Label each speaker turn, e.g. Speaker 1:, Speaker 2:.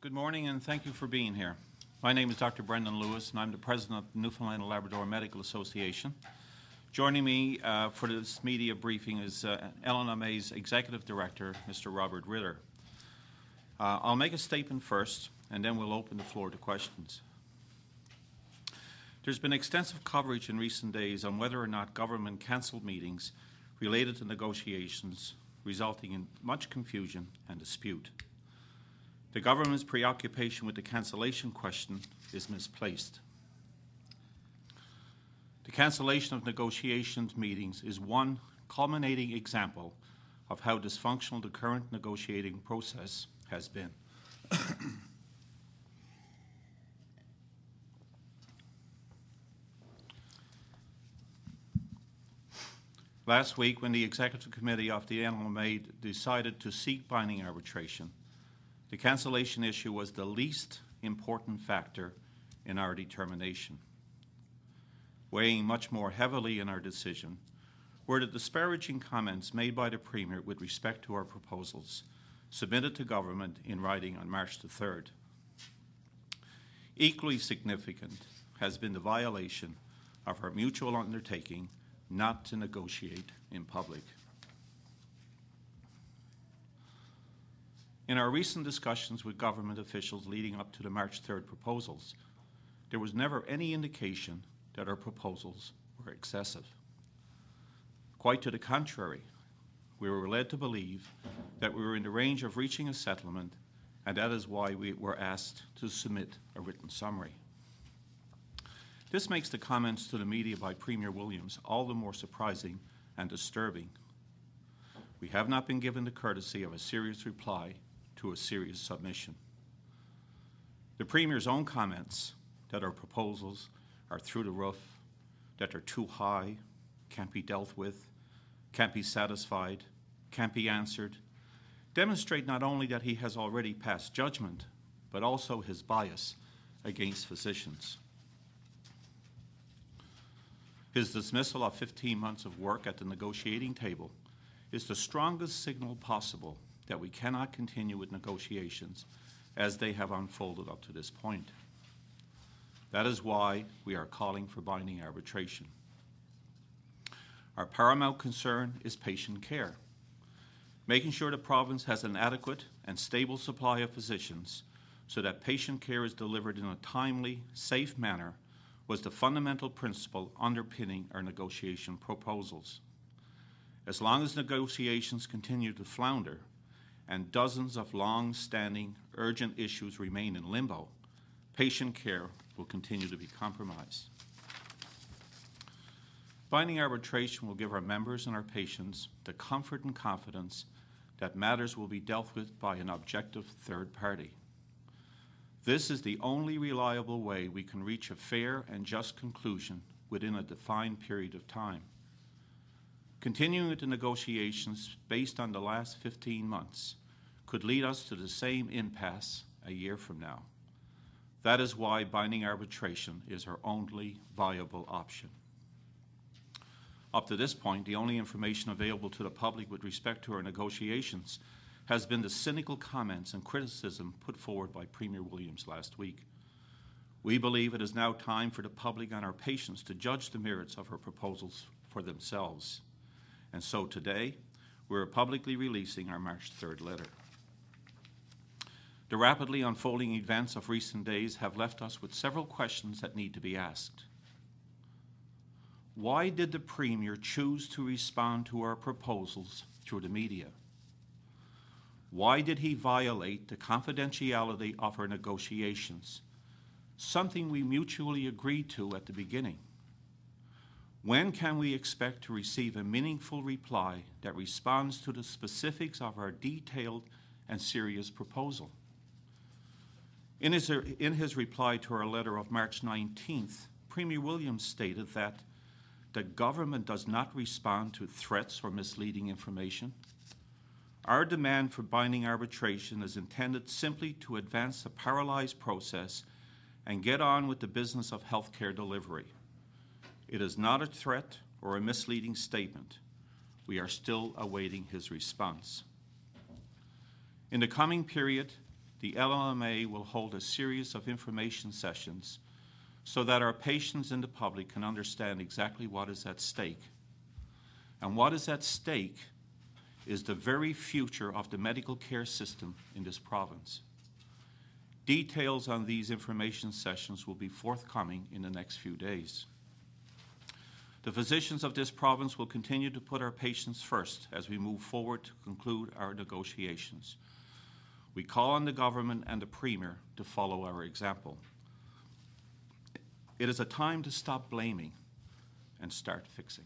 Speaker 1: Good morning, and thank you for being here. My name is Dr. Brendan Lewis, and I'm the president of the Newfoundland and Labrador Medical Association. Joining me for this media briefing is NLMA's Executive Director, Mr. Robert Ritter. I'll make a statement first, and then we'll open the floor to questions. There's been extensive coverage in recent days on whether or not government cancelled meetings related to negotiations, resulting in much confusion and dispute. The government's preoccupation with the cancellation question is misplaced. The cancellation of negotiations meetings is one culminating example of how dysfunctional the current negotiating process has been. Last week, when the Executive Committee of the NLMA decided to seek binding arbitration, the cancellation issue was the least important factor in our determination. Weighing much more heavily in our decision were the disparaging comments made by the Premier with respect to our proposals submitted to government in writing on March the 3rd. Equally significant has been the violation of our mutual undertaking not to negotiate in public. In our recent discussions with government officials leading up to the March 3rd proposals, there was never any indication that our proposals were excessive. Quite to the contrary, we were led to believe that we were in the range of reaching a settlement, and that is why we were asked to submit a written summary. This makes the comments to the media by Premier Williams all the more surprising and disturbing. We have not been given the courtesy of a serious reply to a serious submission. The Premier's own comments that our proposals are through the roof, that they're too high, can't be dealt with, can't be satisfied, can't be answered, demonstrate not only that he has already passed judgment, but also his bias against physicians. His dismissal of 15 months of work at the negotiating table is the strongest signal possible that we cannot continue with negotiations as they have unfolded up to this point. That is why we are calling for binding arbitration. Our paramount concern is patient care. Making sure the province has an adequate and stable supply of physicians so that patient care is delivered in a timely, safe manner was the fundamental principle underpinning our negotiation proposals. As long as negotiations continue to flounder and dozens of long-standing urgent issues remain in limbo, patient care will continue to be compromised. Binding arbitration will give our members and our patients the comfort and confidence that matters will be dealt with by an objective third party. This is the only reliable way we can reach a fair and just conclusion within a defined period of time. Continuing with the negotiations based on the last 15 months could lead us to the same impasse a year from now. That is why binding arbitration is our only viable option. Up to this point, the only information available to the public with respect to our negotiations has been the cynical comments and criticism put forward by Premier Williams last week. We believe it is now time for the public and our patients to judge the merits of our proposals for themselves. And so today, we're publicly releasing our March 3rd letter. The rapidly unfolding events of recent days have left us with several questions that need to be asked. Why did the Premier choose to respond to our proposals through the media? Why did he violate the confidentiality of our negotiations, something we mutually agreed to at the beginning? When can we expect to receive a meaningful reply that responds to the specifics of our detailed and serious proposal? In his reply to our letter of March 19th, Premier Williams stated that the government does not respond to threats or misleading information. Our demand for binding arbitration is intended simply to advance the paralyzed process and get on with the business of healthcare delivery. It is not a threat or a misleading statement. We are still awaiting his response. In the coming period, the LLMA will hold a series of information sessions so that our patients and the public can understand exactly what is at stake. And what is at stake is the very future of the medical care system in this province. Details on these information sessions will be forthcoming in the next few days. The physicians of this province will continue to put our patients first as we move forward to conclude our negotiations. We call on the government and the Premier to follow our example. It is a time to stop blaming and start fixing.